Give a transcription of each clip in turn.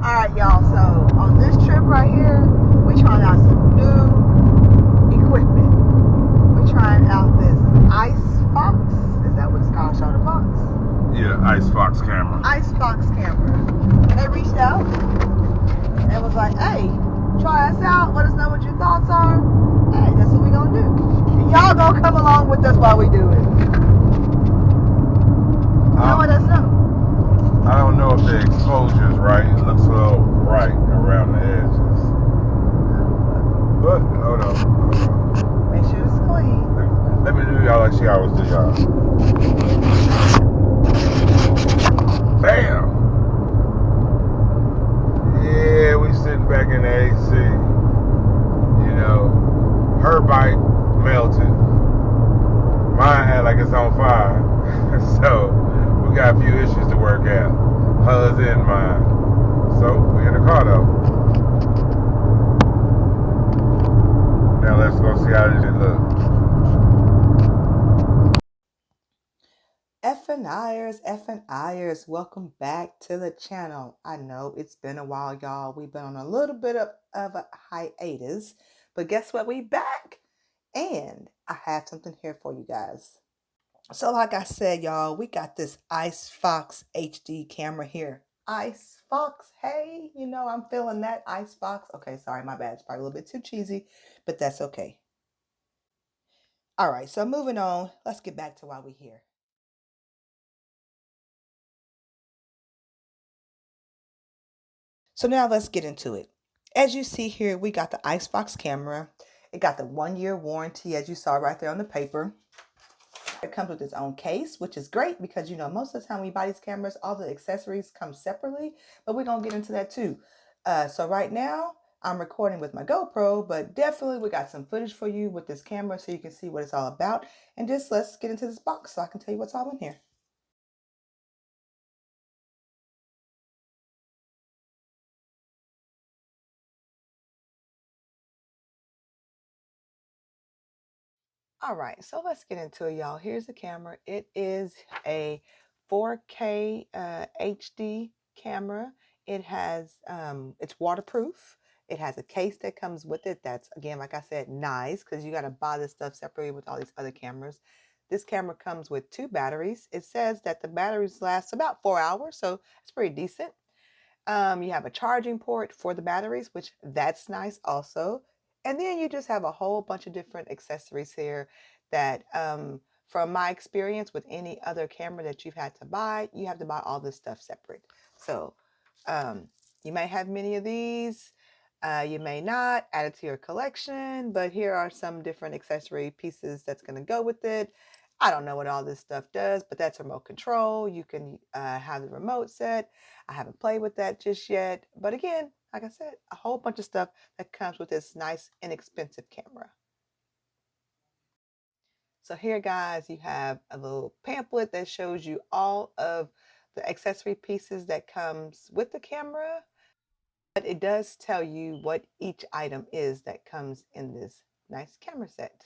Alright, y'all, so on this trip right here, we trying out some new equipment. We're trying out this ICEFOX. Is that what it's called? Show the box? Yeah, ICEFOX camera. ICEFOX camera. They reached out and was like, hey, try us out. Let us know what your thoughts are. Hey, that's what we gonna do. And y'all gonna come along with us while we do it. Y'all let us know. I don't know if the enclosure is right. It looks a little bright around the edges. But, hold on. Make sure it's clean. Let me do y'all like she always do y'all. Bam! Yeah, we sitting back in the AC. You know, her bike melted. Mine had like it's on fire. So, we got a few issues to work out. Hers and mine. So, we in the car though. Now let's go see how this looks. F&Iers, welcome back to the channel. I know it's been a while, y'all. We've been on a little bit of a hiatus, but guess what? We back, and I have something here for you guys. So like I said, y'all, we got this ICEFOX HD camera here. ICEFOX, hey, you know, I'm feeling that ICEFOX. Okay, sorry, my bad. It's probably a little bit too cheesy, but that's okay. All right, so moving on, let's get back to why we're here. So now let's get into it. As you see here, we got the ICEFOX camera. It got the 1-year warranty, as you saw right there on the paper. It comes with its own case, which is great because, you know, most of the time we buy these cameras, all the accessories come separately, but we're going to get into that too. So right now I'm recording with my GoPro, but definitely we got some footage for you with this camera so you can see what it's all about. And just let's get into this box so I can tell you what's all in here. All right, so let's get into it, y'all. Here's the camera. It is a 4K HD camera. It has, it's waterproof. It has a case that comes with it. That's, again, like I said, nice because you got to buy this stuff separately with all these other cameras. This camera comes with 2 batteries. It says that the batteries last about 4 hours, so it's pretty decent. You have a charging port for the batteries, which that's nice also. And then you just have a whole bunch of different accessories here that, from my experience with any other camera that you've had to buy, you have to buy all this stuff separate. So you may have many of these. You may not add it to your collection, but here are some different accessory pieces that's going to go with it. I don't know what all this stuff does, but that's remote control. You can have the remote set. I haven't played with that just yet. But again, like I said, a whole bunch of stuff that comes with this nice, inexpensive camera. So here, guys, you have a little pamphlet that shows you all of the accessory pieces that comes with the camera. But it does tell you what each item is that comes in this nice camera set.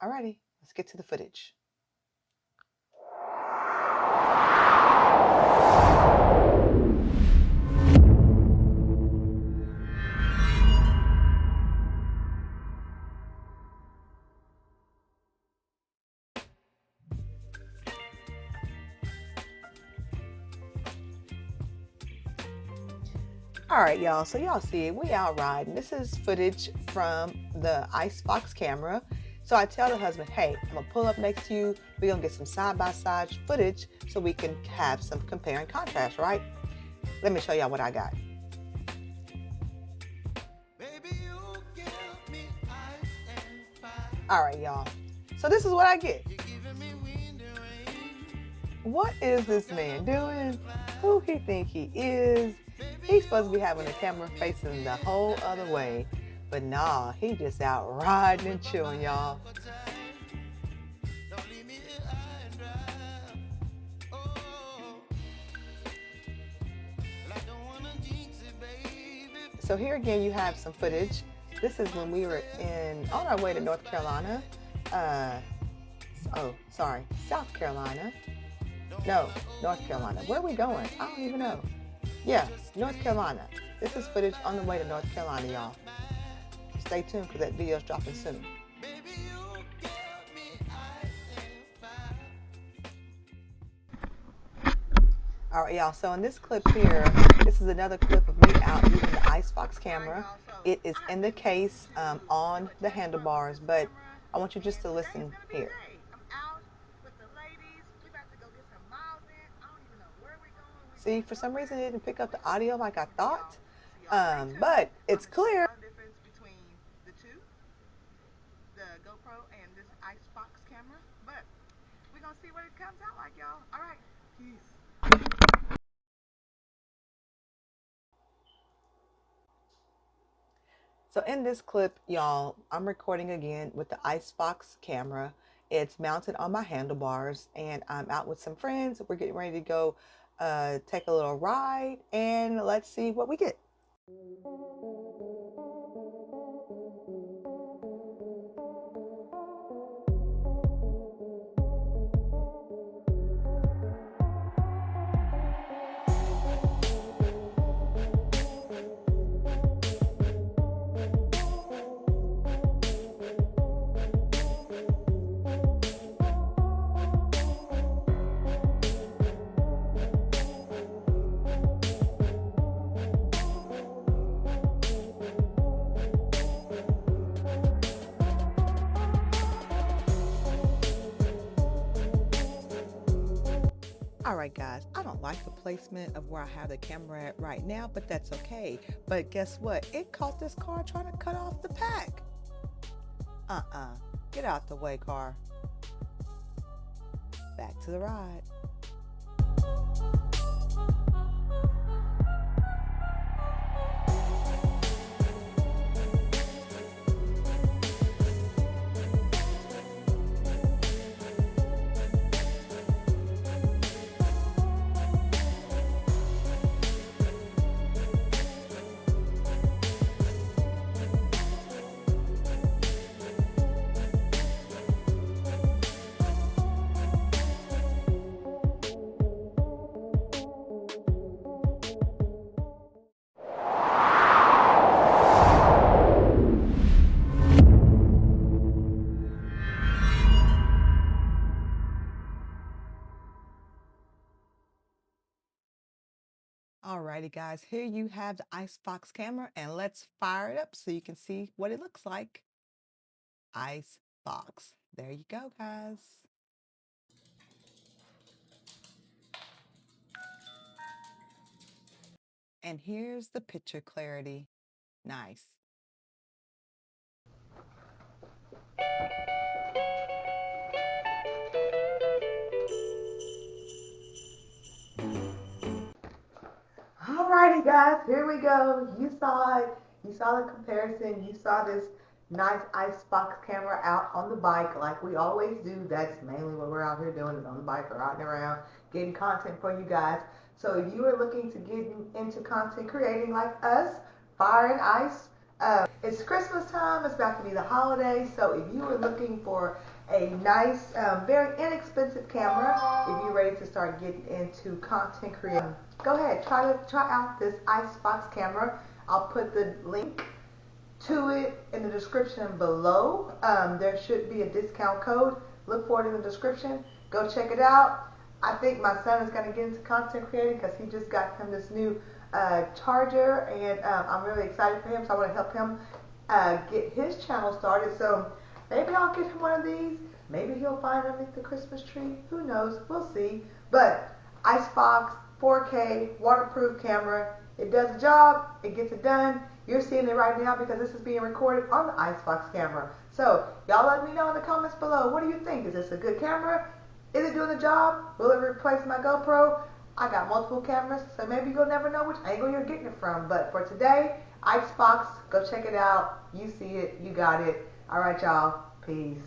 Alrighty, let's get to the footage. All right, y'all, so y'all see it, we out riding. This is footage from the ICEFOX camera. So I tell the husband, hey, I'm gonna pull up next to you. We're gonna get some side-by-side footage so we can have some compare and contrast, right? Let me show y'all what I got. All right, y'all, so this is what I get. What is this man doing? Who he think he is? He's supposed to be having the camera facing the whole other way, but nah, he just out riding and chilling, y'all. So here again, you have some footage. This is when we were on our way to North Carolina. South Carolina. No, North Carolina. Where are we going? I don't even know. Yeah, North Carolina. This is footage on the way to North Carolina, y'all. So stay tuned because that video is dropping soon. All right, y'all. So in this clip here, this is another clip of me out using the ICEFOX camera. It is in the case on the handlebars, but I want you just to listen here. See, for some reason it didn't pick up the audio like I thought, but it's clear. Difference between the two, the GoPro and this ICEFOX camera, but we're gonna see what it comes out like, y'all. All right, peace. So in this clip, y'all, I'm recording again with the ICEFOX camera. It's mounted on my handlebars, and I'm out with some friends. We're getting ready to go take a little ride, and let's see what we get. All right, guys, I don't like the placement of where I have the camera at right now, but that's okay. But guess what? It caught this car trying to cut off the pack. Get out the way, car. Back to the ride. Alrighty, guys, here you have the ICEFOX camera, and let's fire it up so you can see what it looks like. ICEFOX. There you go, guys. And here's the picture clarity. Nice. Alrighty, guys, here we go. You saw it. You saw the comparison. You saw this nice ICEFOX camera out on the bike like we always do. That's mainly what we're out here doing, is on the bike or riding around, getting content for you guys. So if you are looking to get into content creating like us, Fire and Ice, it's Christmas time. It's about to be the holidays. So if you are looking for a nice, very inexpensive camera, if you're ready to start getting into content creation, go ahead, try out this ICEFOX camera. I'll put the link to it in the description below. There should be a discount code. Look for it in the description. Go check it out. I think my son is going to get into content creating because he just got him this new charger, and I'm really excited for him, so I want to help him get his channel started. So maybe I'll get him one of these. Maybe he'll find it underneath the Christmas tree. Who knows? We'll see. But ICEFOX 4K waterproof camera. It does the job. It gets it done. You're seeing it right now because this is being recorded on the ICEFOX camera. So y'all let me know in the comments below. What do you think? Is this a good camera? Is it doing the job? Will it replace my GoPro? I got multiple cameras, so maybe you'll never know which angle you're getting it from. But for today, ICEFOX, go check it out. You see it. You got it. All right, y'all. Peace.